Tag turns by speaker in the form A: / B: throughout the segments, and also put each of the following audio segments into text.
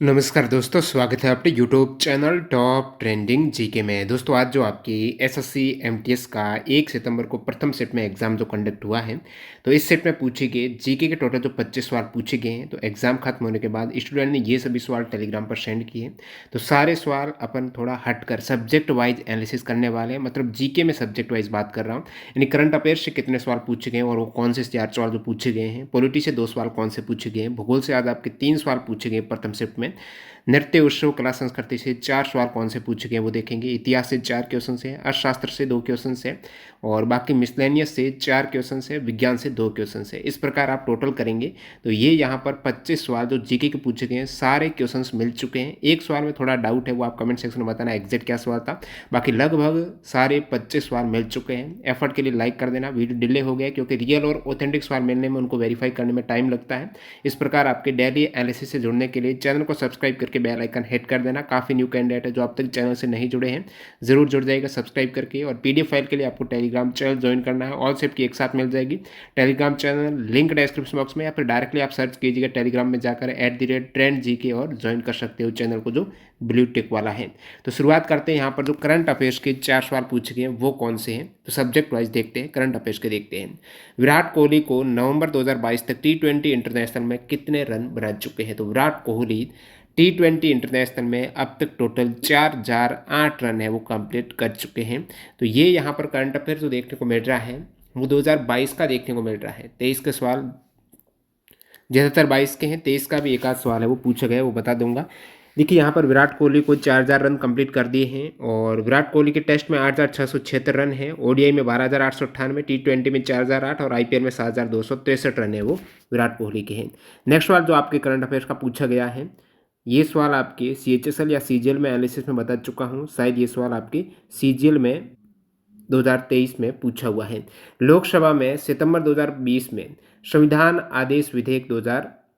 A: नमस्कार दोस्तों, स्वागत है आपके YouTube channel top trending GK में। दोस्तों आज जो आपकी एसएससी एमटीएस का 1 सितंबर को प्रथम सेट में एग्ज़ाम जो कंडक्ट हुआ है, तो इस सेट में पूछे गए जीके के टोटल जो 25 सवाल पूछे गए हैं। तो एग्ज़ाम खत्म होने के बाद स्टूडेंट ने ये सभी सवाल टेलीग्राम पर सेंड किए। तो सारे सवाल अपन थोड़ा हटकर सब्जेक्ट वाइज एनालिसिस करने वाले हैं, मतलब जीके में सब्जेक्ट वाइज बात कर रहा हूँ। यानी करंट अफेयर्स से कितने सवाल पूछे गए हैं और वो कौन से 4 सवाल जो पूछे गए हैं, पॉलिटी से 2 सवाल कौन से पूछे गए हैं, भूगोल से आज आपके 3 सवाल पूछे गए प्रथम शिफ्ट में, नृत्य उत्सव कला संस्कृति से 4 सवाल कौन से पूछे गए वो देखेंगे, इतिहास से 4 क्वेश्चन है, अर्थशास्त्र से 2 क्वेश्चन है और बाकी मिसलेनियस से 4 क्वेश्चन है, विज्ञान से 2 क्वेश्चन है। इस प्रकार आप टोटल करेंगे तो ये यहाँ पर 25 सवाल जो जीके के पूछे गए हैं सारे क्वेश्चन मिल चुके हैं। एक सवाल में थोड़ा डाउट है, वो आप कमेंट सेक्शन में बताना एग्जैक्ट क्या सवाल था। बाकी लगभग सारे 25 सवाल मिल चुके हैं। एफर्ट के लिए लाइक कर देना। वीडियो डिले हो गया क्योंकि रियल और ऑथेंटिक सवाल मिलने में उनको वेरीफाई करने में टाइम लगता है। इस प्रकार आपके डेली एनालिसिस से जुड़ने के लिए चैनल को सब्सक्राइब करके बेल आइकन हिट कर देना। काफ़ी न्यू कैंडिडेट है जो अब तक चैनल से नहीं जुड़े हैं, ज़रूर जुड़ जाएगा सब्सक्राइब करके। और पीडीएफ फाइल के लिए आपको टेलीग्राम चैनल ज्वाइन करना है, ऑल सेट की एक साथ मिल जाएगी। Telegram channel link description box में या फिर डायरेक्टली आप सर्च कीजिएगा टेलीग्राम में जाकर @trendgk और ज्वाइन कर सकते हो चैनल को जो ब्लू टिक वाला है। तो शुरुआत करते हैं। यहाँ पर जो करंट अफेयर्स के 4 सवाल पूछे गए हैं वो कौन से हैं, तो सब्जेक्ट वाइज देखते हैं, करंट अफेयर्स के देखते हैं। विराट कोहली को नवंबर 2022 तक टी20 इंटरनेशनल में कितने रन बना चुके हैं? तो विराट कोहली टी20 इंटरनेशनल में अब तक टोटल 4008 रन है वो कंप्लीट कर चुके हैं। तो ये यहाँ पर करंट अफेयर जो देखने को मिल रहा है वो 2022 का देखने को मिल रहा है। 23 के सवाल ज़्यादातर 22 के हैं, 23 का भी एक आध सवाल है वो पूछा गया है, वो बता दूंगा। देखिए यहाँ पर विराट कोहली को 4000 रन कंप्लीट कर दिए हैं और विराट कोहली के टेस्ट में 8676 रन है, ओडीआई में 12898, टी20 में 4008 और आईपीएल में 7263 रन है वो विराट कोहली के हैं। नेक्स्ट सवाल जो आपके करंट अफेयर्स का पूछा गया है, ये सवाल आपके सीएचएसएल या सीजीएल में एनालिसिस में बता चुका हूँ, शायद ये सवाल आपके सीजीएल में 2023 में पूछा हुआ है। लोकसभा में सितंबर 2020 में संविधान आदेश विधेयक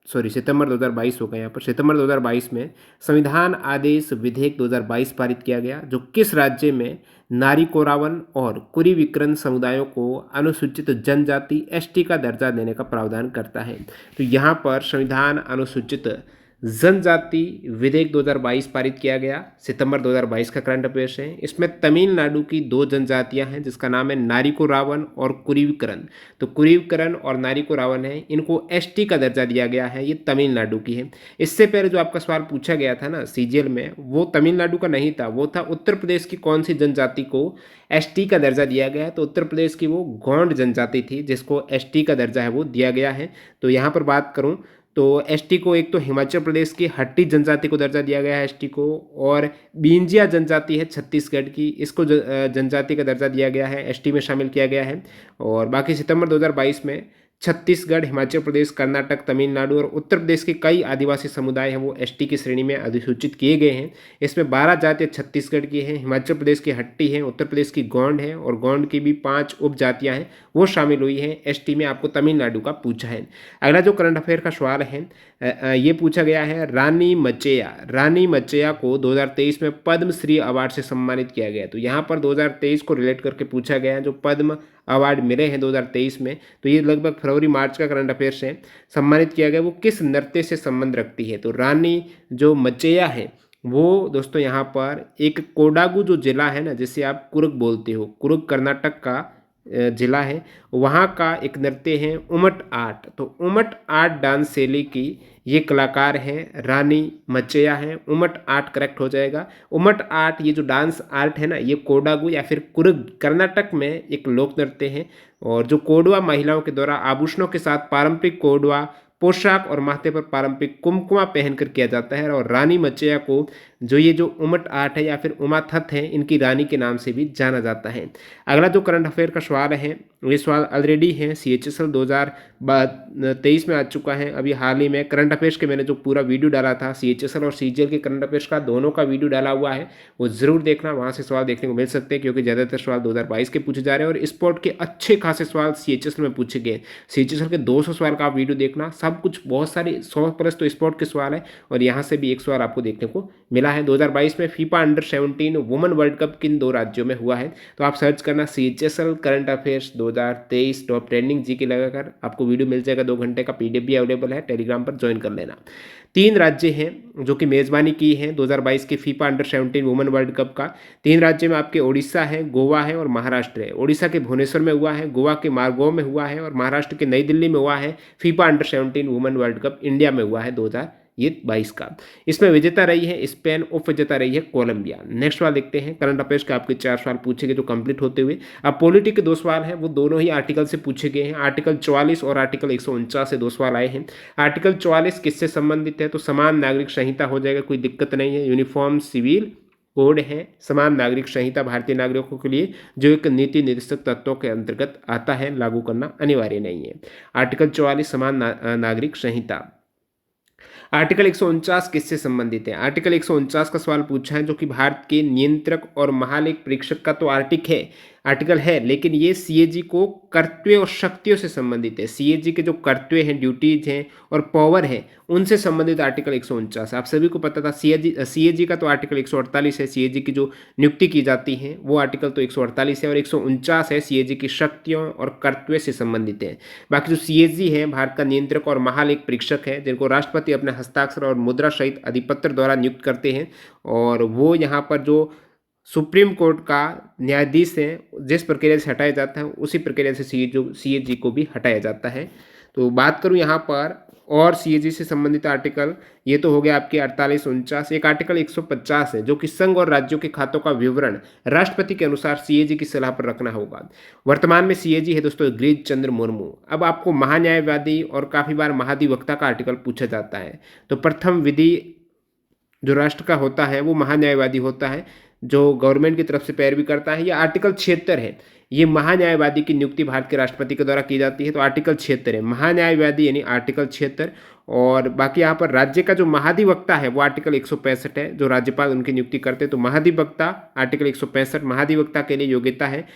A: सितंबर 2022 होगा यहाँ पर, सितंबर 2022 में संविधान आदेश विधेयक 2022 पारित किया गया जो किस राज्य में नारी कोरावन और कुरीविक्रन समुदायों को अनुसूचित जनजाति एसटी का दर्जा देने का प्रावधान करता है? तो यहाँ पर संविधान अनुसूचित जनजाति विधेयक 2022 पारित किया गया, सितंबर 2022 का करंट अफेयर्स है। इसमें तमिलनाडु की 2 जनजातियां हैं जिसका नाम है नारिको रावण और कुरीविकरण। तो कुरीविकरण और नारिको रावण है, इनको एसटी का दर्जा दिया गया है, ये तमिलनाडु की है। इससे पहले जो आपका सवाल पूछा गया था ना सीजीएल में, वो तमिलनाडु का नहीं था, वो था उत्तर प्रदेश की कौन सी जनजाति को एसटी का दर्जा दिया गया है। तो उत्तर प्रदेश की वो गोंड जनजाति थी जिसको एसटी का दर्जा है वो दिया गया है। तो यहाँ पर बात करूँ तो एसटी को एक तो हिमाचल प्रदेश की हट्टी जनजाति को दर्जा दिया गया है एसटी को, और बींजिया जनजाति है छत्तीसगढ़ की, इसको जनजाति का दर्जा दिया गया है, एसटी में शामिल किया गया है। और बाकी सितंबर 2022 में छत्तीसगढ़, हिमाचल प्रदेश, कर्नाटक, तमिलनाडु और उत्तर प्रदेश के कई आदिवासी समुदाय हैं वो एसटी की श्रेणी में अधिसूचित किए गए हैं। इसमें 12 जातियाँ छत्तीसगढ़ की हैं, हिमाचल प्रदेश की हट्टी है, उत्तर प्रदेश की गोंड है और गोंड की भी 5 उपजातियाँ हैं वो शामिल हुई हैं एसटी में। आपको तमिलनाडु का पूछा है। अगला जो करंट अफेयर का सवाल है ये पूछा गया है, रानी मचैया को 2023 में पद्मश्री अवार्ड से सम्मानित किया गया। तो यहाँ पर 2023 को रिलेट करके पूछा गया है, जो पद्म अवार्ड मिले हैं 2023 में, तो ये लगभग फरवरी मार्च का करंट अफेयर्स है। सम्मानित किया गया वो किस नृत्य से संबंध रखती है? तो रानी जो मचैया है वो दोस्तों यहाँ पर एक कोडागु जो जिला है ना, जिसे आप कुर्ग बोलते हो, कुर्ग कर्नाटक का जिला है, वहाँ का एक नृत्य है उमट आर्ट। तो उमट आर्ट डांस शैली की ये कलाकार हैं रानी मचैया हैं। उमट आर्ट करेक्ट हो जाएगा। उमट आर्ट ये जो डांस आर्ट है ना, ये कोडागु या फिर कुर्ग कर्नाटक में एक लोक नृत्य है और जो कोडवा महिलाओं के द्वारा आभूषणों के साथ पारंपरिक कोडवा पोशाक और माथे पर पारंपरिक कुमकुमा पहनकर किया जाता है। और रानी मचैया को जो उमट आर्ट है या फिर उमाथत है, इनकी रानी के नाम से भी जाना जाता है। अगला जो करंट अफेयर का सवाल है, ये सवाल ऑलरेडी है सीएचएसएल 2023 में आ चुका है। अभी हाल ही में करंट अफेयर्स के मैंने जो पूरा वीडियो डाला था सीएचएसएल और सीजीएल के करंट अफेयर्स का, दोनों का वीडियो डाला हुआ है, वो जरूर देखना, वहाँ से सवाल देखने को मिल सकते हैं क्योंकि ज़्यादातर सवाल 2022 के पूछे जा रहे हैं और स्पोर्ट के अच्छे खासे सवाल सीएचएसएल में पूछे गए। सीएचएसएल के 200 सवाल का आप वीडियो देखना, सब कुछ बहुत सारे 100 प्लस तो स्पोर्ट के सवाल है और यहाँ से भी एक सवाल आपको देखने को मिला मिला है। 2022 में FIFA under 17 women world cup किन 2 राज्यों में हुआ है? तो आप सर्च करना CHSL current affairs 2023 top trending GK लगाकर आपको वीडियो मिल जाएगा। 2 घंटे का PDF भी अवेलेबल है, टेलीग्राम पर ज्वाइन कर लेना। 3 राज्य हैं जो कि मेज़बानी की है 2022 के FIFA under 17 women world cup का। 3 राज्य में आपके ओडिशा है, गोवा है और महाराष्ट्र है। ओडिशा के भुवनेश्वर में हुआ है, गोवा के मारगोव में हुआ है और महाराष्ट्र के नई दिल्ली में हुआ है। FIFA under 17 women world cup India में हुआ है 2022 का। इसमें विजेता रही है स्पेन, उप विजेता रही है कोलंबिया। नेक्स्ट सवाल देखते हैं। करंट अफेयर्स के आपके 4 सवाल पूछे गए जो कंप्लीट होते हुए। अब पॉलिटी के 2 सवाल हैं, वो दोनों ही आर्टिकल से पूछे गए हैं। आर्टिकल 44 और आर्टिकल 149 से 2 सवाल आए हैं। आर्टिकल 44 किससे संबंधित है? तो समान नागरिक संहिता हो जाएगा, कोई दिक्कत नहीं है। यूनिफॉर्म सिविल कोड है, समान नागरिक संहिता भारतीय नागरिकों के लिए जो एक नीति निर्देशक तत्वों के अंतर्गत आता है, लागू करना अनिवार्य नहीं है। आर्टिकल 44 समान नागरिक संहिता। आर्टिकल 149 किससे संबंधित है? आर्टिकल 149 का सवाल पूछा है जो कि भारत के नियंत्रक और महालेख परीक्षक का तो आर्टिकल है, लेकिन ये CAG को कर्तव्य और शक्तियों से संबंधित है। CAG के जो कर्तव्य हैं, ड्यूटीज हैं और पावर है, उनसे संबंधित आर्टिकल 149। आप सभी को पता था CAG का तो आर्टिकल 148 है। CAG की जो नियुक्ति की जाती है वो आर्टिकल तो 148 है और 149 है CAG की शक्तियों और कर्तव्य से संबंधित है। बाकी जो CAG है भारत का नियंत्रक और महालेख परीक्षक है, जिनको राष्ट्रपति अपने हस्ताक्षर और मुद्रा सहित अधिपत्र द्वारा नियुक्त करते हैं, और वो यहाँ पर जो सुप्रीम कोर्ट का न्यायाधीश है, जिस प्रक्रिया से हटाया जाता है उसी प्रक्रिया से CAG को भी हटाया जाता है। तो बात करूं यहाँ पर और CAG से संबंधित आर्टिकल, ये तो हो गया आपके 48-49। एक आर्टिकल 150 है जो कि संघ और राज्यों के खातों का विवरण राष्ट्रपति के अनुसार CAG की सलाह पर रखना होगा। वर्तमान में CAG है दोस्तों गिरीश चंद्र मुर्मू। अब आपको महान्यायवादी और काफ़ी बार महाधिवक्ता का आर्टिकल पूछा जाता है। तो प्रथम विधि जो राष्ट्र का होता है वो महान्यायवादी होता है, जो गवर्नमेंट की तरफ से पैरवी करता है। यह आर्टिकल 76 है। ये महान्यायवादी की नियुक्ति भारत के राष्ट्रपति के द्वारा की जाती है, तो आर्टिकल 76 है महान्यायवादी, यानी आर्टिकल 76। और बाकी यहाँ पर राज्य का जो महाधिवक्ता है वो आर्टिकल 165 है, जो राज्यपाल उनकी नियुक्ति करते हैं। तो महाधिवक्ता आर्टिकल 165 महाधिवक्ता के लिए योग्यता है।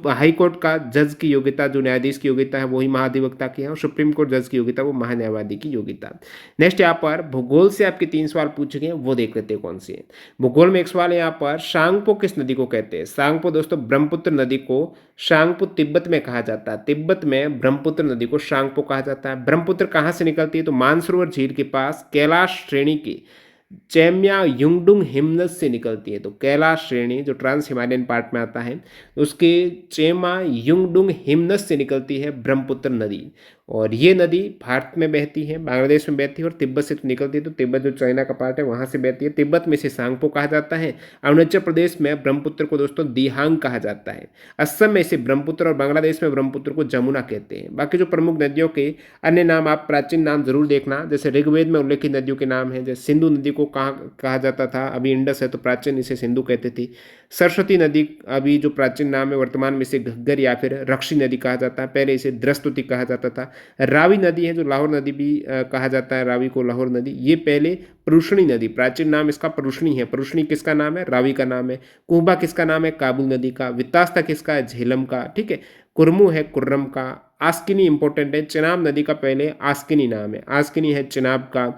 A: हाई कोर्ट का जज की योग्यता, जो न्यायाधीश की योग्यता है वही महाधिवक्ता की है, और सुप्रीम कोर्ट जज की योग्यता वो महान्यायवादी की योग्यता। नेक्स्ट यहाँ पर भूगोल से आपके 3 सवाल पूछे गए हैं, वो देख लेते हैं कौन से हैं। भूगोल में एक सवाल है यहाँ पर, सांगपो किस नदी को कहते हैं? सांगपो दोस्तों ब्रह्मपुत्र नदी को सांगपो तिब्बत में कहा जाता है। तिब्बत में ब्रह्मपुत्र नदी को सांगपो कहा जाता है। ब्रह्मपुत्र कहाँ से निकलती है? तो मानसरोवर झील के पास कैलाश श्रेणी की चैम्या युंगडुंग हिमनद से निकलती है। तो कैलाश श्रेणी जो ट्रांस हिमालयन पार्ट में आता है, उसके चेमा युंगडुंग हिमनद से निकलती है ब्रह्मपुत्र नदी। और ये नदी भारत में बहती है, बांग्लादेश में बहती है और तिब्बत से निकलती है। तो तिब्बत जो चाइना का पार्ट है वहाँ से बहती है। तिब्बत में इसे सांगपो कहा जाता है। अरुणाचल प्रदेश में ब्रह्मपुत्र को दोस्तों दिहांग कहा जाता है। असम में इसे ब्रह्मपुत्र और बांग्लादेश में ब्रह्मपुत्र को जमुना कहते हैं। बाकी जो प्रमुख नदियों के अन्य नाम, आप प्राचीन नाम जरूर देखना। जैसे ऋग्वेद में उल्लेखित नदियों के नाम हैं, जैसे सिंधु नदी को कहा जाता था, अभी इंडस है तो प्राचीन इसे सिंधु कहते थे। सरस्वती नदी अभी जो प्राचीन नाम है, वर्तमान में इसे घग्गर या फिर रक्षी नदी कहा जाता है, पहले इसे द्रस्तुति कहा जाता था। रावी नदी है जो लाहौर नदी भी कहा जाता है, रावी को लाहौर नदी, ये पहले परुष्णी नदी, प्राचीन नाम इसका परुष्णी है। परुष्णी किसका नाम है? रावी का नाम है। कुंभा किसका नाम है? काबुल नदी का। वितास्ता किसका है? झेलम का। ठीक है। कुर्मू है कुर्रम का। आस्किनी इंपॉर्टेंट है, चिनाब नदी का पहले आस्किनी नाम है, आस्किनी है चिनाब का।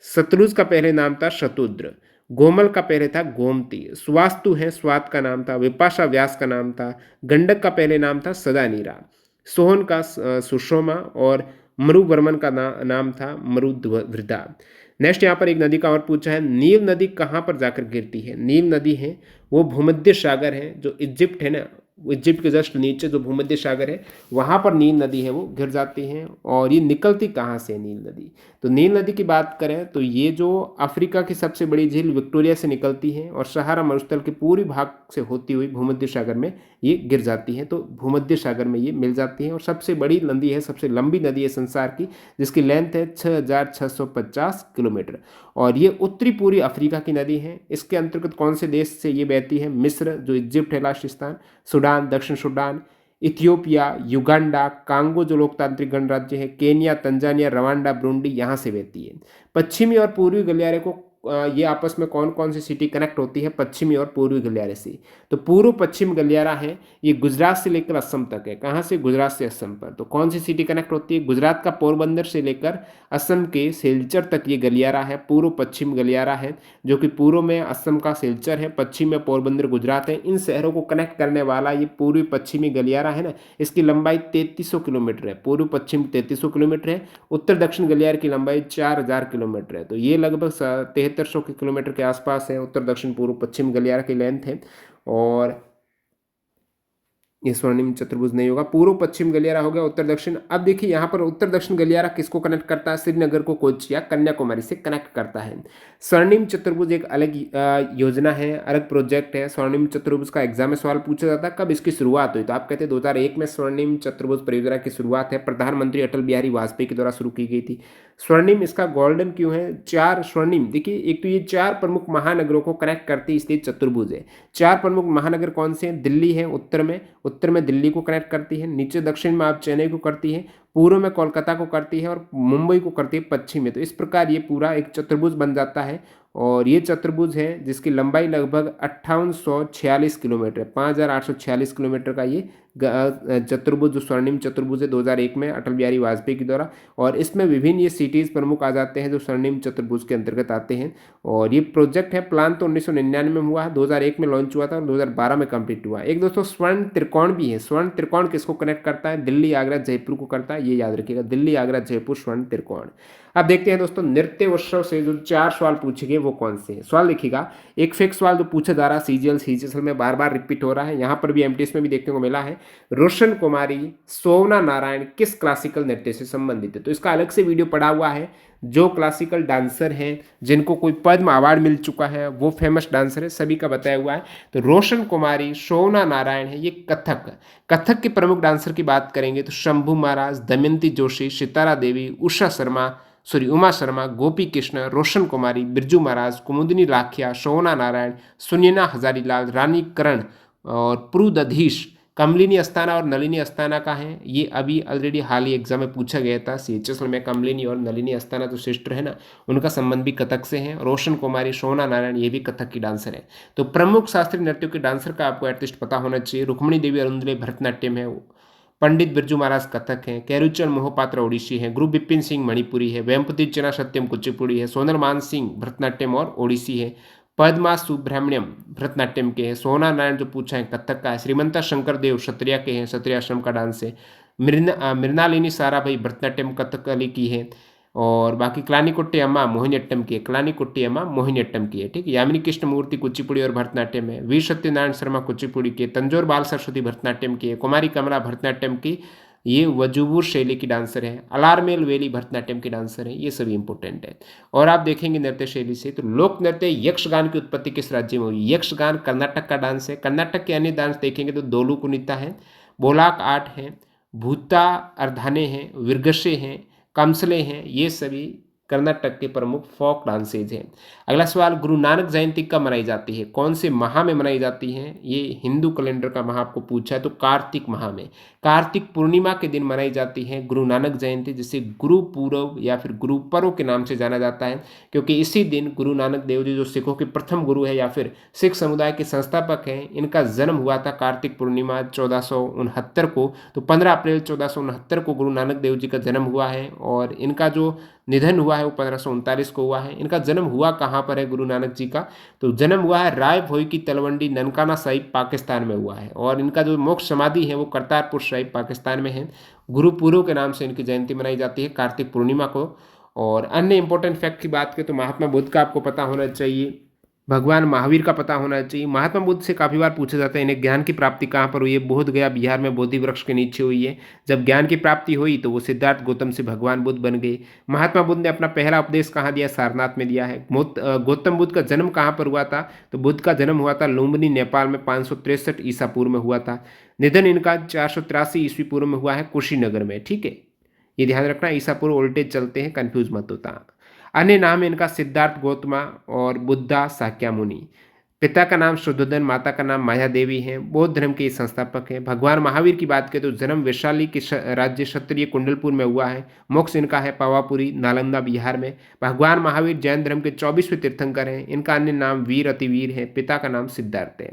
A: सतलुज का पहले नाम था शतुद्र। गोमल का पहले था गोमती। स्वास्तु है स्वात का नाम था। विपाशा व्यास का नाम था। गंडक का पहले नाम था सदानीरा। सोहन का सुषोमा और मरुवर्मन का नाम था मरुद्वृदा। नेक्स्ट यहाँ पर एक नदी का और पूछा है, नील नदी कहाँ पर जाकर गिरती है? नील नदी है वो भूमध्य सागर है, जो इजिप्ट है ना, इजिप्ट के जस्ट नीचे जो भूमध्य सागर है वहाँ पर नील नदी है वो गिर जाती है। और ये निकलती कहाँ से नील नदी? तो नील नदी की बात करें तो ये जो अफ्रीका की सबसे बड़ी झील विक्टोरिया से निकलती है और सहारा मरुस्थल के पूरी भाग से होती हुई भूमध्य सागर में ये गिर जाती है। तो भूमध्य सागर में ये मिल जाती है और सबसे बड़ी नदी है, सबसे लंबी नदी है संसार की, जिसकी लेंथ है 6650 किलोमीटर। और ये उत्तरी पूर्वी अफ्रीका की नदी है। इसके अंतर्गत कौन से देश से ये बहती है? मिस्र जो इजिप्ट है लास्ट स्थान, सूडान, दक्षिण सूडान, इथियोपिया, युगांडा, कांगो जो लोकतांत्रिक गणराज्य है, केनिया, तंजानिया, रवांडा, ब्रुंडी, यहाँ से बहती है। पश्चिमी और पूर्वी गलियारे को ये आपस में कौन कौन सी सिटी कनेक्ट होती है पश्चिमी और पूर्वी गलियारे से। तो पूर्व पश्चिम गलियारा है ये गुजरात से लेकर असम तक है। कहाँ से? गुजरात से असम पर। तो कौन सी सिटी कनेक्ट होती है? गुजरात का पोरबंदर से लेकर असम के सिलचर तक ये गलियारा है, पूर्व पश्चिम गलियारा है, जो कि पूर्व में असम का सिलचर है, पश्चिम में पोरबंदर गुजरात है। इन शहरों को कनेक्ट करने वाला ये पूर्वी पश्चिमी गलियारा है ना, इसकी लंबाई 3300 किलोमीटर है। पूर्व पश्चिम 3300 किलोमीटर है। उत्तर दक्षिण गलियारे की लंबाई 4000 किलोमीटर है। तो ये लगभग 7300 किलोमीटर के आसपास है उत्तर दक्षिण पूर्व पश्चिम गलियारा की लेंथ है। और ये स्वर्णिम चतुर्भुज नहीं होगा, पूर्व पश्चिम गलियारा हो गया, उत्तर दक्षिण। अब देखिए यहाँ पर उत्तर दक्षिण गलियारा किसको कनेक्ट करता है? श्रीनगर को कोच्चि या कन्याकुमारी से कनेक्ट करता है। स्वर्णिम चतुर्भुज एक अलग योजना है, अलग प्रोजेक्ट है। स्वर्णिम चतुर्भुज का एग्जाम में सवाल पूछा जाता है, कब इसकी शुरुआत हुई? तो आप कहते हैं 2001 में स्वर्णिम चतुर्भुज परियोजना की शुरुआत है, प्रधानमंत्री अटल बिहारी वाजपेयी के द्वारा शुरू की गई थी। स्वर्णिम इसका गोल्डन क्यों है? चार स्वर्णिम, देखिए एक तो ये चार प्रमुख महानगरों को कनेक्ट करती इसलिए चतुर्भुज है। चार प्रमुख महानगर कौन से हैं? दिल्ली है उत्तर में दिल्ली को कनेक्ट करती है, नीचे दक्षिण में आप चेन्नई को करती है, पूर्व में कोलकाता को करती है और मुंबई को करती है पश्चिम में। तो इस प्रकार ये पूरा एक चतुर्भुज बन जाता है। और ये चतुर्भुज है जिसकी लंबाई लगभग 5846 किलोमीटर है, 5846 किलोमीटर का ये चतुर्भुज जो स्वर्णिम चतुर्भुज है 2001 में अटल बिहारी वाजपेयी के द्वारा। और इसमें विभिन्न ये सिटीज़ प्रमुख आ जाते हैं जो स्वर्णिम चतुर्भुज के अंतर्गत आते हैं। और ये प्रोजेक्ट है, प्लान तो 1999 में हुआ है, 2001 में लॉन्च हुआ था और 2012 में कंप्लीट हुआ। एक दोस्तों स्वर्ण त्रिकोण भी है। स्वर्ण त्रिकोण किसको कनेक्ट करता है? दिल्ली आगरा जयपुर को करता है, ये याद रखिएगा, दिल्ली आगरा जयपुर स्वर्ण त्रिकोण। अब देखते हैं दोस्तों नृत्य उत्सव से जो चार सवाल पूछे गए वो कौन से हैं। सवाल लिखिएगा, एक फिक्स सवाल जो पूछा जा रहा है सीजीएल में बार बार रिपीट हो रहा है, यहाँ पर भी एमटीएस में भी देखने को मिला है। रोशन कुमारी सोवना नारायण किस क्लासिकल नृत्य से संबंधित है? तो इसका अलग से वीडियो पड़ा हुआ है। जो क्लासिकल डांसर हैं जिनको कोई पद्म अवार्ड मिल चुका है वो फेमस डांसर है, सभी का बताया हुआ है। तो रोशन कुमारी, सोवना नारायण है, ये कथक के प्रमुख डांसर की बात करेंगे तो शंभू महाराज, दमयंती जोशी, सितारा देवी, उमा शर्मा, गोपी कृष्ण, रोशन कुमारी, बिरजू महाराज, कुमुदिनी लाखिया, सोवना नारायण, सुनैना हजारीलाल, रानी करण और प्रुदधीश, कमलिनी अस्थाना और नलिनी अस्थाना का है। ये अभी ऑलरेडी हाल ही एग्जाम में पूछा गया था सीएचएसएल में। कमलिनी और नलिनी अस्थाना जो सिस्टर है ना, उनका संबंध भी कथक से है। रोशन कुमारी, सोवना नारायण ये भी कथक की डांसर है। तो प्रमुख शास्त्रीय नृत्यों के डांसर का आपको एटलीस्ट पता होना चाहिए। रुक्मणी देवी अरुंधले भरतनाट्यम है, पंडित बिरजू महाराज कथक हैं, कैरुचरण मोहपात्र ओडिसी हैं, गुरु बिपिन सिंह मणिपुरी है, वेम्पति चना सत्यम कुचिपुड़ी है, सोनल मान सिंह भरतनाट्यम और ओडिसी है, पद्मा सुब्रह्मण्यम भरतनाट्यम के हैं, सोना नारायण जो पूछा है कथक का है, श्रीमंता शंकर देव क्षत्रिया के हैं, क्षत्रिय आश्रम का डांस है, मृणालिनी साराभाई भरतनाट्यम कथकली की है। और बाकी क्लानिकुट्टी अम्मा मोहिनीअट्टम की है, क्लानिकुट्टी अम्मा मोहिनीअट्टम की है, ठीक है। यामिनी कृष्ण मूर्ति कुचिपुड़ी और भरतनाट्यम है, वी सत्यनारायण शर्मा कुचिपुड़ी के, तंजौर बाल सरस्वती भरतनाट्यम की है, कुमारी कमला भरतनाट्यम की, ये वजुबूर शैली की डांसर है, अलारमेल वेली भरतनाट्यम की डांसर है। ये सभी इंपॉर्टेंट है। और आप देखेंगे नृत्य शैली से तो लोक नृत्य यक्षगान की उत्पत्ति किस राज्य में हुई? यक्षगान कर्नाटक का डांस है। कर्नाटक के अन्य डांस देखेंगे तो दोलू कुनिता है, बोलाक आर्ट है, भूता अर्धाने हैं, विरगशे हैं, कमसले हैं, ये सभी कर्नाटक के प्रमुख फोक डांसेज हैं। अगला सवाल, गुरु नानक जयंती कब मनाई जाती है? कौन से माह में मनाई जाती है? ये हिंदू कैलेंडर का माह आपको पूछा है तो कार्तिक माह में, कार्तिक पूर्णिमा के दिन मनाई जाती है गुरु नानक जयंती, जिसे गुरु पूर्व या फिर गुरु पर्व के नाम से जाना जाता है, क्योंकि इसी दिन गुरु नानक देव जी जो सिखों के प्रथम गुरु है या फिर सिख समुदाय के संस्थापक हैं, इनका जन्म हुआ था कार्तिक पूर्णिमा 1469 को। तो 15 अप्रैल 1469 को गुरु नानक देव जी का जन्म हुआ है और इनका जो निधन हुआ है वो 1539 को हुआ है। इनका जन्म हुआ कहाँ पर है गुरु नानक जी का? तो जन्म हुआ है राय भोई की तलवंडी ननकाना साहिब पाकिस्तान में हुआ है। और इनका जो मोक्ष समाधि है वो करतारपुर साहिब पाकिस्तान में है। गुरुपुरब के नाम से इनकी जयंती मनाई जाती है कार्तिक पूर्णिमा को। और अन्य इंपॉर्टेंट फैक्ट की बात करें तो महात्मा बुद्ध का आपको पता होना चाहिए, भगवान महावीर का पता होना चाहिए। महात्मा बुद्ध से काफ़ी बार पूछा जाता है इन्हें ज्ञान की प्राप्ति कहाँ पर हुई है? बोध गया बिहार में बोधि वृक्ष के नीचे हुई है। जब ज्ञान की प्राप्ति हुई तो वो सिद्धार्थ गौतम से भगवान बुद्ध बन गए। महात्मा बुद्ध ने अपना पहला उपदेश कहाँ दिया? सारनाथ में दिया है। गौतम बुद्ध का जन्म कहाँ पर हुआ था? तो बुद्ध का जन्म हुआ था लुम्बिनी नेपाल में 563 ईसा पूर्व में हुआ था। निधन इनका 483 ईस्वी पूर्व में हुआ है कुशीनगर में, ठीक है। ये ध्यान रखना, ईसा पूर्व उल्टे चलते हैं, कंफ्यूज मत होता। अन्य नाम है इनका सिद्धार्थ गौतमा और बुद्धा शाक्यामुनि। पिता का नाम शुद्धोधन, माता का नाम माया देवी है, बौद्ध धर्म के संस्थापक हैं। भगवान महावीर की बात करें तो जन्म वैशाली के राज्य क्षत्रिय कुंडलपुर में हुआ है। मोक्ष इनका है पावापुरी, नालंदा, बिहार में। भगवान महावीर जैन धर्म के 24वें तीर्थंकर हैं। इनका अन्य नाम वीर अतिवीर है। पिता का नाम सिद्धार्थ है।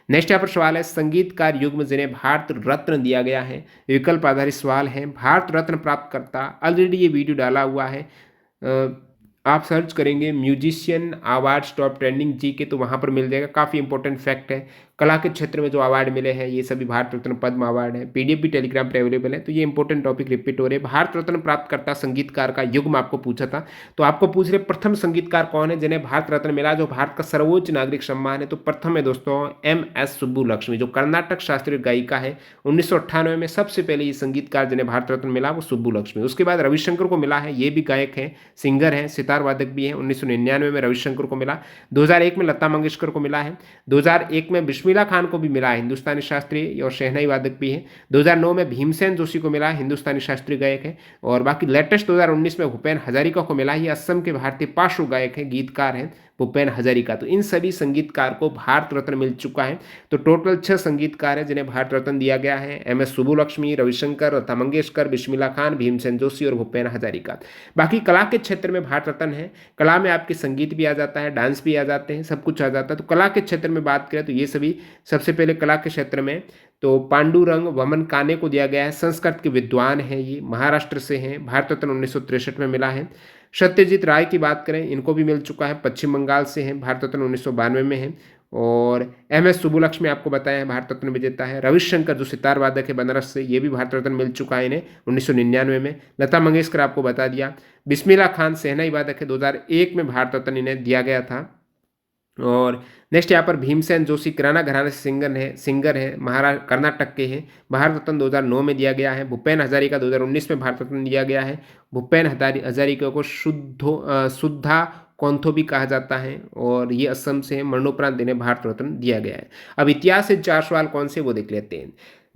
A: नेक्स्ट यहाँ पर सवाल है, संगीतकार युग्म जिन्हें भारत रत्न दिया गया है। विकल्प आधारित सवाल है। भारत रत्न प्राप्त करता, ऑलरेडी ये वीडियो डाला हुआ है, आप सर्च करेंगे म्यूजिशियन अवार्ड्स टॉप ट्रेंडिंग जी के, तो वहाँ पर मिल जाएगा। काफ़ी इंपॉर्टेंट फैक्ट है। कला के क्षेत्र में जो अवार्ड मिले हैं ये सभी भारत रत्न पद्म अवार्ड है। पीडीएफ भी टेलीग्राम पर अवेलेबल है। तो ये इंपॉर्टेंट टॉपिक रिपीट हो रहे हैं। भारत रत्न प्राप्त करता संगीतकार का युग्म आपको पूछा था, तो आपको पूछ रहे प्रथम संगीतकार कौन है जिन्हें भारत रत्न मिला, जो भारत का सर्वोच्च नागरिक सम्मान है। तो प्रथम है दोस्तों MS सुब्बुलक्ष्मी, जो कर्नाटक शास्त्रीय गायिका है। 1998 में सबसे पहले ये संगीतकार जिन्हें भारत रत्न मिला वो सुब्बुलक्ष्मी। उसके बाद रविशंकर को मिला है, ये भी गायक है, सिंगर है, सितार वादक भी है। 1999 में रविशंकर को मिला। 2001 में लता मंगेशकर को मिला है। 2001 में बिस्मिल्लाह खान को भी मिला है, हिंदुस्तानी शास्त्रीय और शहनाई वादक भी है। 2009 में भीमसेन जोशी को मिला, हिंदुस्तानी शास्त्रीय गायक है। और बाकी लेटेस्ट 2019 में भूपेन हजारिका को मिला, ये असम के भारतीय पार्श्व गायक है, गीतकार हैं भूपेन हजारिका। तो इन सभी संगीतकार को भारत रत्न मिल चुका है। तो टोटल 6 संगीतकार हैं जिन्हें भारत रत्न दिया गया है। MS सुब्बुलक्ष्मी, रविशंकर, लता मंगेशकर, बिस्मिल्लाह खान, भीमसेन जोशी और भूपेन हजारिका। बाकी कला के क्षेत्र में भारत रत्न है। कला में आपके संगीत भी आ जाता है, डांस भी आ जाते हैं, सब कुछ आ जाता है। तो कला के क्षेत्र में बात करें तो ये सभी, सबसे पहले कला के क्षेत्र में तो पांडुरंग वमन काने को दिया गया है। संस्कृत के विद्वान हैं, ये महाराष्ट्र से हैं। भारत रत्न 1963 में मिला है। सत्यजीत राय की बात करें, इनको भी मिल चुका है, पश्चिम बंगाल से हैं, भारत रत्न 1992 में है। और MS सुब्बुलक्ष्मी आपको बताया है भारत रत्न विजेता है। रविशंकर जो सितार वादक है बनारस से, ये भी भारत रत्न मिल चुका है इन्हें 1999 में। लता मंगेशकर आपको बता दिया। बिस्मिल्लाह खान शहनाई वादक है, 2001 में भारत रत्न इन्हें दिया गया था। और नेक्स्ट यहाँ पर भीमसेन जोशी किराना घराने से सिंगर है, महाराष्ट्र कर्नाटक के हैं, भारत रत्न 2009 में दिया गया है। भूपेन हजारिका 2019 में भारत रत्न दिया गया है। भूपेन हजारिका को शुद्धा कौंथो भी कहा जाता है और ये असम से है। मरणोपरांत इन्हें भारत रत्न दिया गया है। अब इतिहास से 4 सवाल कौन से वो देख लेते हैं।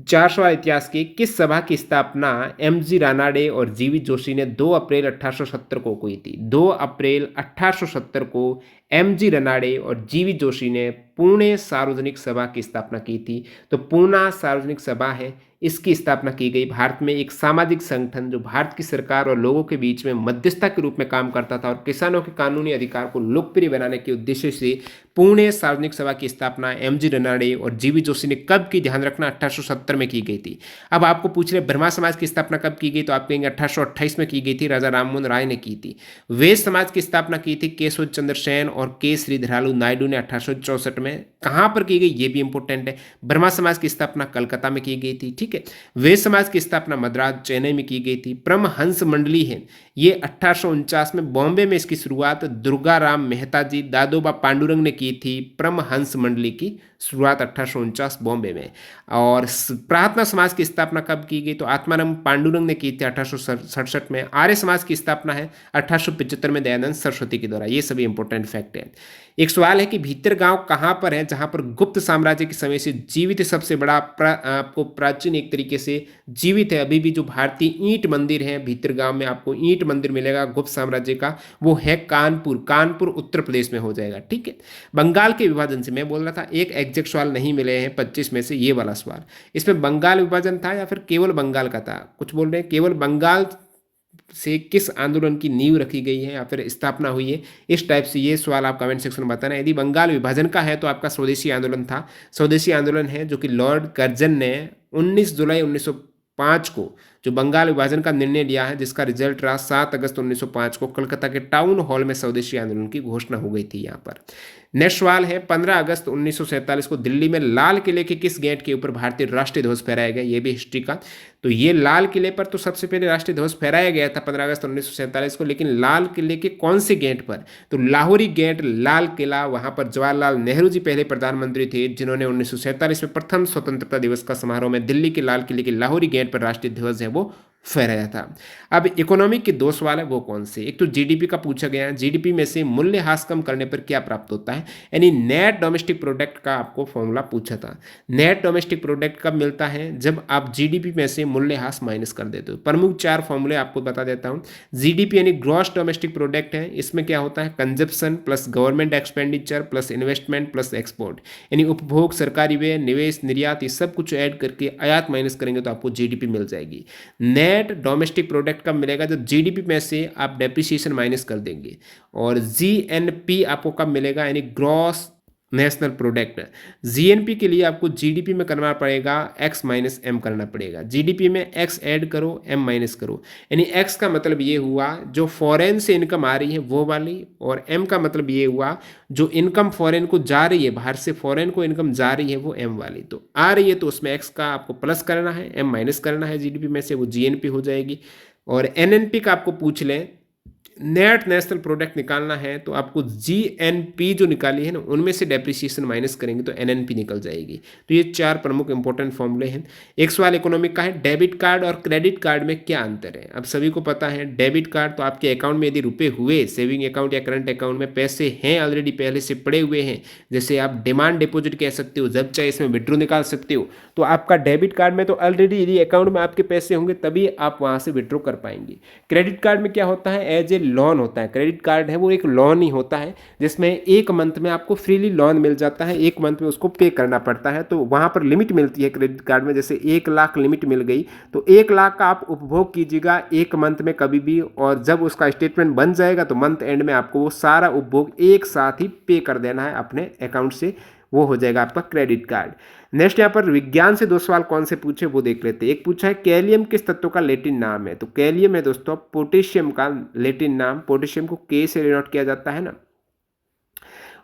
A: 4 सवाल इतिहास के। किस सभा की स्थापना MG रानाडे और GV जोशी ने 2 अप्रैल 1870 को की थी। 2 अप्रैल 1870 को MG रानाडे और GV जोशी ने पुणे सार्वजनिक सभा की स्थापना की थी। तो पूना सार्वजनिक सभा है, इसकी स्थापना की गई। भारत में एक सामाजिक संगठन जो भारत की सरकार और लोगों के बीच में मध्यस्थता के रूप में काम करता था और किसानों के कानूनी अधिकार को लोकप्रिय बनाने के उद्देश्य से पुणे सार्वजनिक सभा की स्थापना MG रानाडे और GV जोशी ने कब की, ध्यान रखना 1870 में की गई थी। अब आपको पूछ रहे ब्रह्मा समाज की स्थापना कब की गई, तो आप कहेंगे 1828 में की गई थी, राजा राममोहन राय ने की थी। वैश्य समाज की स्थापना की थी केशव चंद्र सेन और के श्रीधरालु नायडू ने 1864 में। कहाँ पर की गई ये भी इंपॉर्टेंट है। ब्रह्मा समाज की स्थापना कलकत्ता में की गई थी, ठीक है। वैश्य समाज की स्थापना मद्रास चेन्नई में की गई थी। परमहंस मंडली है, ये 1849 में बॉम्बे में इसकी शुरुआत दुर्गा राम मेहता जी दादोबा पांडुरंग ने की थी। परमहंस मंडली की शुरुआत 1849 बॉम्बे में। और प्रार्थना समाज की स्थापना कब की गई, तो आत्माराम पांडुरंग ने की थी 1867 में। आर्य समाज की स्थापना है 1875 में दयानंद सरस्वती के द्वारा। ये सभी इंपॉर्टेंट फैक्ट है। एक सवाल है कि भीतर गांव कहाँ पर है जहाँ पर गुप्त साम्राज्य के समय से जीवित सबसे बड़ा आपको प्राचीन एक तरीके से जीवित है अभी भी जो भारतीय ईंट मंदिर है। भीतर गांव में आपको ईंट मंदिर मिलेगा गुप्त साम्राज्य का, वो है कानपुर। कानपुर उत्तर प्रदेश में हो जाएगा, ठीक है। बंगाल के विभाजन से मैं बोल रहा था, एक एग्जैक्ट सवाल नहीं मिले हैं 25 में से, ये वाला सवाल। इसमें बंगाल विभाजन था या फिर केवल बंगाल का था, कुछ बोल रहे हैं केवल बंगाल से किस आंदोलन की नींव रखी गई है या फिर स्थापना हुई है, इस टाइप से ये सवाल आप कमेंट सेक्शन में बताना। यदि बंगाल विभाजन का है तो आपका स्वदेशी आंदोलन था। स्वदेशी आंदोलन है जो कि लॉर्ड कर्जन ने 19 जुलाई 1905 को जो बंगाल विभाजन का निर्णय लिया है, जिसका रिजल्ट रहा 7 अगस्त 1905 को कलकत्ता के टाउन हॉल में स्वदेशी आंदोलन की घोषणा हो गई थी यहाँ पर। नेक्स्ट सवाल है 15 अगस्त 1947 को दिल्ली में लाल किले के किस गेट के ऊपर भारतीय राष्ट्रीय ध्वज फहराया गया, ये भी हिस्ट्री का। तो ये लाल किले पर तो सबसे पहले राष्ट्रीय ध्वज फहराया गया था 15 अगस्त 1947 को, लेकिन लाल किले के कौन से गेट पर, तो लाहौरी गेट, लाल किला। वहां पर जवाहरलाल नेहरू जी पहले प्रधानमंत्री थे जिन्होंने 1947 में प्रथम स्वतंत्रता दिवस का समारोह में दिल्ली के लाल किले के लाहौरी गेट पर राष्ट्रीय ध्वज है वो फहराया था। अब इकोनॉमी के 2 सवाल है, वो कौन से? एक तो जीडीपी का पूछा गया है, जीडीपी में से मूल्यह्रास कम करने पर क्या प्राप्त होता है? यानी नेट डोमेस्टिक प्रोडक्ट का आपको फॉर्मूला पूछा था। नेट डोमेस्टिक प्रोडक्ट कब मिलता है? जब आप जीडीपी में से मूल्यह्रास माइनस कर देते हो। प्रमुख 4 फॉर्मूले आपको बता देता हूँ। जीडीपी यानी ग्रॉस डोमेस्टिक प्रोडक्ट है, इसमें क्या होता है? Consumption plus government expenditure plus investment plus export, यानी उपभोग, सरकारी व्यय, निवेश, निर्यात, ये सब कुछ ऐड करके आयात माइनस करेंगे तो आपको जीडीपी मिल जाएगी। नेट डोमेस्टिक प्रोडक्ट कब मिलेगा? जब जीडीपी में से आप डेप्रिसिएशन माइनस कर देंगे। और जीएनपी आपको कब मिलेगा? यानी ग्रॉस नेशनल प्रोडक्ट। जीएनपी के लिए आपको जीडीपी में करना पड़ेगा एक्स माइनस एम करना पड़ेगा। जीडीपी में एक्स ऐड करो, एम माइनस करो। यानी एक्स का मतलब ये हुआ जो फॉरेन से इनकम आ रही है वो वाली, और एम का मतलब ये हुआ जो इनकम फॉरेन को जा रही है, बाहर से फॉरेन को इनकम जा रही है वो एम वाली। तो आ रही है तो उसमें एक्स का आपको प्लस करना है, एम माइनस करना है जीडीपी में से, वो जीएनपी हो जाएगी। और एनएनपी का आपको पूछ लें, नेट नेशनल प्रोडक्ट निकालना है तो आपको जीएनपी जो निकाली है ना उनमें से डेप्रिसिएशन माइनस करेंगे तो एनएनपी निकल जाएगी। तो ये 4 प्रमुख इंपॉर्टेंट फॉर्मूले हैं। एक सवाल इकोनॉमिक का है, डेबिट कार्ड और क्रेडिट कार्ड में क्या अंतर है? अब सभी को पता है डेबिट कार्ड तो आपके अकाउंट में यदि रुपए हुए, सेविंग अकाउंट या करंट अकाउंट में पैसे हैं ऑलरेडी पहले से पड़े हुए हैं, जैसे आप डिमांड डिपॉजिट कह सकते हो, जब चाहे इसमें विड्रॉ निकाल सकते हो, तो आपका डेबिट कार्ड में तो ऑलरेडी यदि अकाउंट में आपके पैसे होंगे तभी आप वहाँ से विड्रॉ कर पाएंगे। क्रेडिट कार्ड में क्या होता है? एज ए लोन होता है। क्रेडिट कार्ड है वो एक लोन ही होता है जिसमें एक मंथ में आपको फ्रीली लोन मिल जाता है, एक मंथ में उसको पे करना पड़ता है। तो वहाँ पर लिमिट मिलती है क्रेडिट कार्ड में, जैसे 1 लाख लिमिट मिल गई तो 1 लाख का आप उपभोग कीजिएगा एक मंथ में कभी भी, और जब उसका स्टेटमेंट बन जाएगा तो मंथ एंड में आपको वो सारा उपभोग एक साथ ही पे कर देना है अपने अकाउंट से, वो हो जाएगा आपका क्रेडिट कार्ड। नेक्स्ट यहाँ पर विज्ञान से 2 सवाल कौन से पूछे वो देख लेते हैं। एक पूछा है कैलियम किस तत्व का लैटिन नाम है? तो कैलियम है दोस्तों पोटेशियम का लैटिन नाम, पोटेशियम को के से डिनोट किया जाता है ना।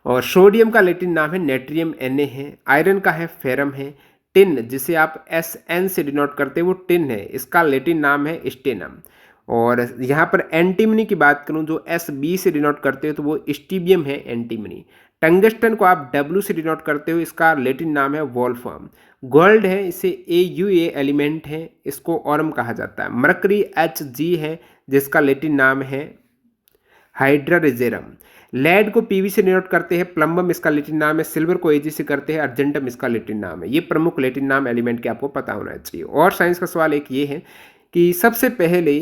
A: और सोडियम का लैटिन नाम है नेट्रियम, Na है। आयरन का है फेरम है। टिन जिसे आप Sn से डिनोट करते हैं वो टिन है, इसका लैटिन नाम है स्टेनम। और यहाँ पर एंटीमनी की बात करूँ जो Sb से डिनोट करते हो तो वो स्टीबियम है, एंटीमनी। टंगस्टन को आप W से डिनोट करते हो, इसका लैटिन नाम है वोल्फ्राम। गोल्ड है, इसे AuA एलिमेंट है, इसको ऑरम कहा जाता है। मरकरी Hg है जिसका लैटिन नाम है हाइड्रारिजेरम। लेड को पीवी से डिनोट करते हैं, प्लम्बम इसका लैटिन नाम है। सिल्वर को एजी से करते हैं, अर्जेंटम इसका लैटिन नाम है। ये प्रमुख लैटिन नाम एलिमेंट के आपको पता होना चाहिए। और साइंस का सवाल एक ये है कि सबसे पहले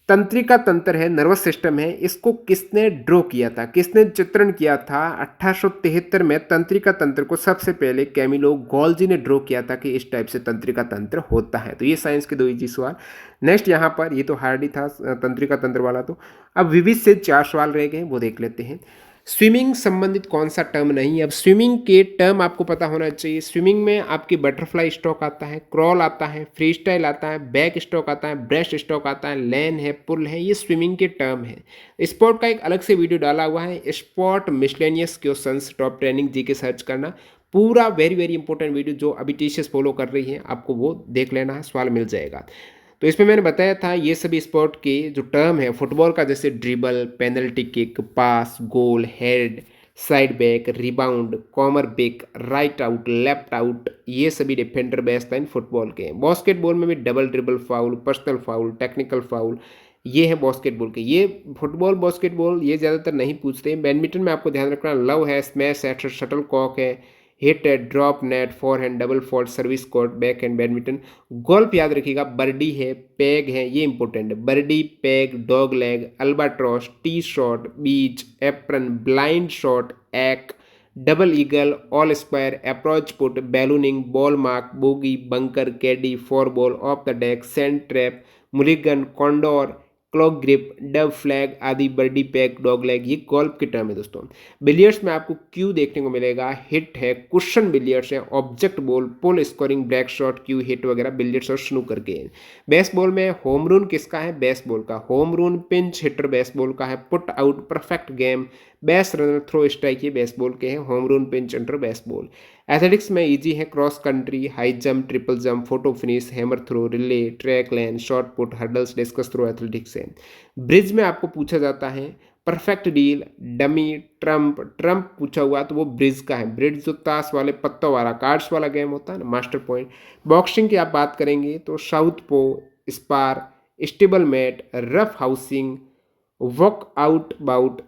A: तंत्रिका तंत्र है, नर्वस सिस्टम है, इसको किसने ड्रॉ किया था, किसने चित्रण किया था? 1873 में तंत्रिका तंत्र को सबसे पहले कैमिलो गोल्जी ने ड्रॉ किया था कि इस टाइप से तंत्रिका तंत्र होता है। तो ये साइंस के 2 इजी सवाल। नेक्स्ट यहाँ पर ये तो हार्ड ही था तंत्रिका तंत्र वाला। तो अब विविध से 4 सवाल रह गए, वो देख लेते हैं। स्विमिंग संबंधित कौन सा टर्म नहीं? अब स्विमिंग के टर्म आपको पता होना चाहिए। स्विमिंग में आपकी बटरफ्लाई स्ट्रोक आता है, क्रॉल आता है, फ्री स्टाइल आता है, बैक स्ट्रोक आता है, ब्रेस्ट स्ट्रोक आता है, लैन है, पुल है, ये स्विमिंग के टर्म है। स्पोर्ट का एक अलग से वीडियो डाला हुआ है, sport miscellaneous questions top training G K search करना, पूरा वेरी वेरी इंपॉर्टेंट वीडियो जो अभी टीचर्स फॉलो कर रही हैं आपको वो देख लेना है, सवाल मिल जाएगा। तो इसमें मैंने बताया था ये सभी स्पोर्ट के जो टर्म है फुटबॉल का, जैसे dribble, penalty kick, pass, goal, head, side back, rebound, corner back, right out, left out, ये सभी डिफेंडर बेस्ट लाइन फुटबॉल के हैं। बास्केटबॉल में भी double dribble foul, personal foul, technical foul, ये है बास्केटबॉल के। ये फुटबॉल बास्केटबॉल ये ज़्यादातर नहीं पूछते हैं। बैडमिंटन में आपको ध्यान रखना लव है, स्मैश है, शटल कॉक है, हिट है, drop net, forehand, double fault, service court, back hand badminton. Golf याद रखिएगा, बर्डी है, पैग है, ये इंपॉर्टेंट है। Birdie, peg, dog leg, albatross, tee shot, beach, apron, blind shot, एक, double eagle, all square, approach putt, ballooning, ball mark, bogey, bunker, caddie, four ball, off the deck, sand trap, mulligan, condor, claw grip, dub flag आदि, birdie pack, dog leg, ये golf के term है दोस्तों। Billiards में आपको Q देखने को मिलेगा, हिट है, कुशन बिलियर्ड्स है, object ball, pull scoring, break shot, cue hit वगैरह बिलियर्ड्स और स्नूकर के हैं। बेसबॉल में होम रून किसका है? बेसबॉल का। Home run pinch hitter baseball का है। Put out, perfect game, best runner, throw strike, ये बेसबॉल के हैं। Home run, pinch hitter, baseball. Athletics में इजी है, cross country, high jump, triple jump, photo finish, hammer throw, relay, track lane, shot put, hurdles, discus throw, athletics है। Bridge में आपको पूछा जाता है perfect deal, dummy, trump. Trump पूछा हुआ तो वो ब्रिज का है। ब्रिज जो ताश वाले पत्तों वाला कार्ड्स वाला गेम होता है ना, मास्टर पॉइंट। बॉक्सिंग की आप बात करेंगे तो southpaw, spar, stablemate, rough housing, walk out bout,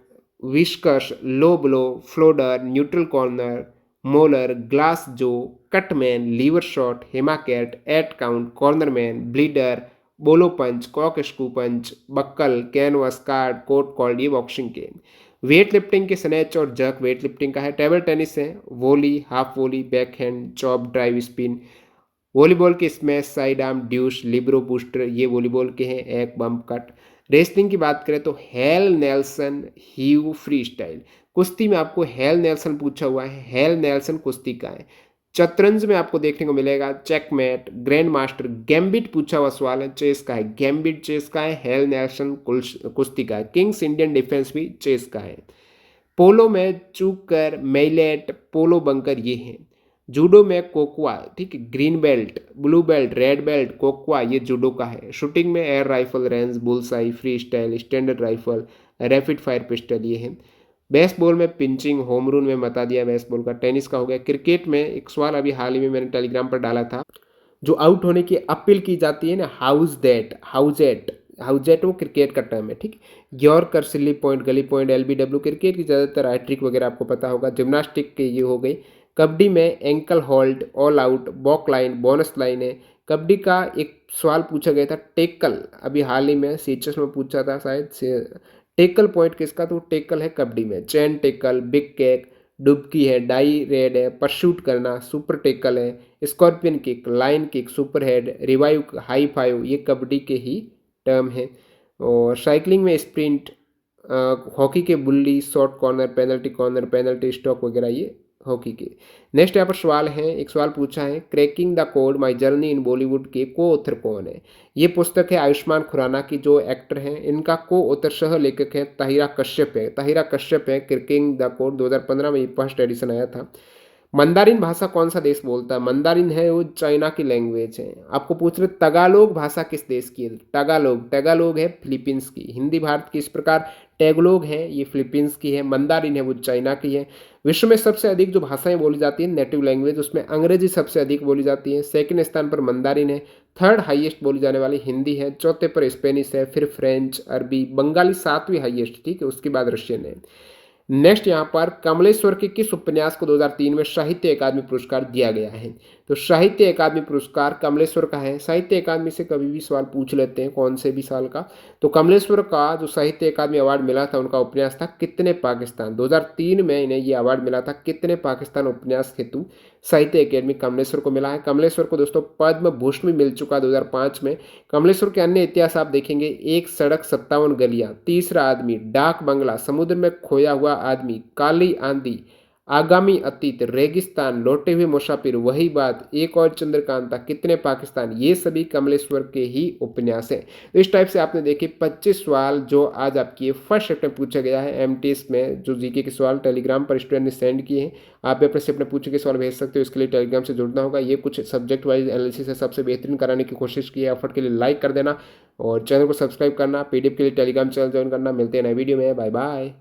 A: विस्कस, लो ब्लो, फ्लोडर, neutral corner, mauler, glass jaw, cutman, liver shot, हेमाकेट, eight count, cornerman, bleeder, bolo punch, corkscrew punch, बक्कल, canvas, card, कोट कॉल्ड, ये boxing के। Weight lifting के snatch और जर्क वेट लिफ्टिंग का है। टेबल टेनिस है, volley, half volley, back hand, chop, drive spin. Volleyball के स्मैश, साइड आर्म, ड्यूश, लिब्रो, बूस्टर, ये वॉलीबॉल के हैं। एक बम्प कट। रेसलिंग की बात करें तो hello Nelson, heave, free style. कुश्ती में आपको हेल नेल्सन पूछा हुआ है, हेल नेल्सन कुश्ती का है। शतरंज में आपको देखने को मिलेगा चेकमेट, ग्रैंड मास्टर, गैम्बिट पूछा हुआ सवाल है, चेस का है। गैम्बिट चेस का है, हेल नेल्सन कुश्ती का है। किंग्स इंडियन डिफेंस भी चेस का है। पोलो में चूकर, मेलेट, पोलो बंकर, ये हैं। जूडो में कोकवा, ठीक है, green belt, blue belt, red belt, कोकवा, ये जूडो का है। शूटिंग में air rifle range, bullseye, free style, standard rifle, rapid fire pistol, ये है। बेसबॉल में पिंचिंग, होम रूल में बता दिया बेसबॉल का। टेनिस का हो गया। क्रिकेट में एक सवाल अभी हाल ही में मैंने टेलीग्राम पर डाला था, जो आउट होने की अपील की जाती है ना, हाउजेट वो क्रिकेट का टर्म है, ठीक। यॉर्कर, सिली पॉइंट, गली पॉइंट, एलबीडब्ल्यू, क्रिकेट की ज़्यादातर हैट्रिक वगैरह आपको पता होगा। जिम्नास्टिक के ये हो गई। कबड्डी में ankle hold, all out, baulk line, bonus line है। कबड्डी का एक सवाल पूछा गया था, टेकल, अभी हाल ही में सीचस में पूछा था शायद से। टेकल पॉइंट किसका, तो टेकल है कबड्डी में। चैन टेकल, बिग कैक, डुबकी है, डाई रेड है, परशूट करना, सुपर टेकल है, scorpion kick, line kick, super head, revive, high five, ये कबड्डी के ही टर्म है। और साइकिलिंग में स्प्रिंट, हॉकी के बुल्ली, शॉर्ट कॉर्नर, पेनल्टी स्टॉक वगैरह, ये हॉकी के। नेक्स्ट यहाँ पर सवाल है, एक सवाल पूछा है, cracking the code my journey in Bollywood के को ऑथर कौन है। ये पुस्तक है आयुष्मान खुराना की, जो एक्टर हैं इनका को ऑथर सह लेखक है ताहिरा कश्यप है। ताहिरा कश्यप है। क्रैकिंग द कोड 2015 में ये फर्स्ट एडिशन आया था। मंदारिन भाषा कौन सा देश बोलता है। मंदारिन है वो चाइना की लैंग्वेज है। आपको पूछ रहे तगालोग भाषा किस देश की है। टैगालोग है फिलीपींस की। हिंदी भारत की, इस प्रकार टैगलोग है ये फिलीपींस की है। मंदारिन है वो चाइना की है। विश्व में सबसे अधिक जो भाषाएं बोली जाती है नेटिव लैंग्वेज, उसमें अंग्रेजी सबसे अधिक बोली जाती है। सेकंड स्थान पर मंदारिन है। थर्ड हाईएस्ट बोली जाने वाली हिंदी है। चौथे पर स्पेनिश है, फिर फ्रेंच, अरबी, बंगाली सातवीं हाईएस्ट, ठीक है, उसके बाद रशियन है। नेक्स्ट यहाँ पर कमलेश्वर के किस उपन्यास को 2003 में साहित्य अकादमी पुरस्कार दिया गया है। तो साहित्य अकादमी पुरस्कार कमलेश्वर का है। साहित्य अकादमी से कभी भी सवाल पूछ लेते हैं, कौन से भी साल का। तो कमलेश्वर का जो साहित्य अकादमी अवार्ड मिला था, उनका उपन्यास था कितने पाकिस्तान। 2003 में इन्हें ये अवार्ड मिला था, कितने पाकिस्तान उपन्यास हेतु साहित्य अकादमी कमलेश्वर को मिला है। कमलेश्वर को दोस्तों पद्म भूषण भी मिल चुका 2005 में। कमलेश्वर के अन्य इतिहास आप देखेंगे, एक सड़क, 57 गलियां, तीसरा आदमी, डाक बंगला, समुद्र में खोया हुआ आदमी, काली आंधी, आगामी अतीत, रेगिस्तान, लौटे हुए मुसाफिर, वही बात, एक और चंद्रकांता, कितने पाकिस्तान, ये सभी कमलेश्वर के ही उपन्यास हैं। तो इस टाइप से आपने देखे 25 सवाल जो आज आपकी फर्स्ट शिफ्ट में पूछा गया है एमटीएस में, जो जीके के सवाल टेलीग्राम पर स्टूडेंट ने सेंड किए हैं। आप भी अपने से अपने पूछे के सवाल भेज सकते हो, इसके लिए टेलीग्राम से जुड़ना होगा। ये कुछ सब्जेक्ट वाइज एनालिसिस है, सबसे बेहतरीन कराने की कोशिश की है। एफर्ट के लिए लाइक कर देना और चैनल को सब्सक्राइब करना। पीडीएफ के लिए टेलीग्राम चैनल ज्वाइन करना। मिलते हैं नए वीडियो में, बाय बाय।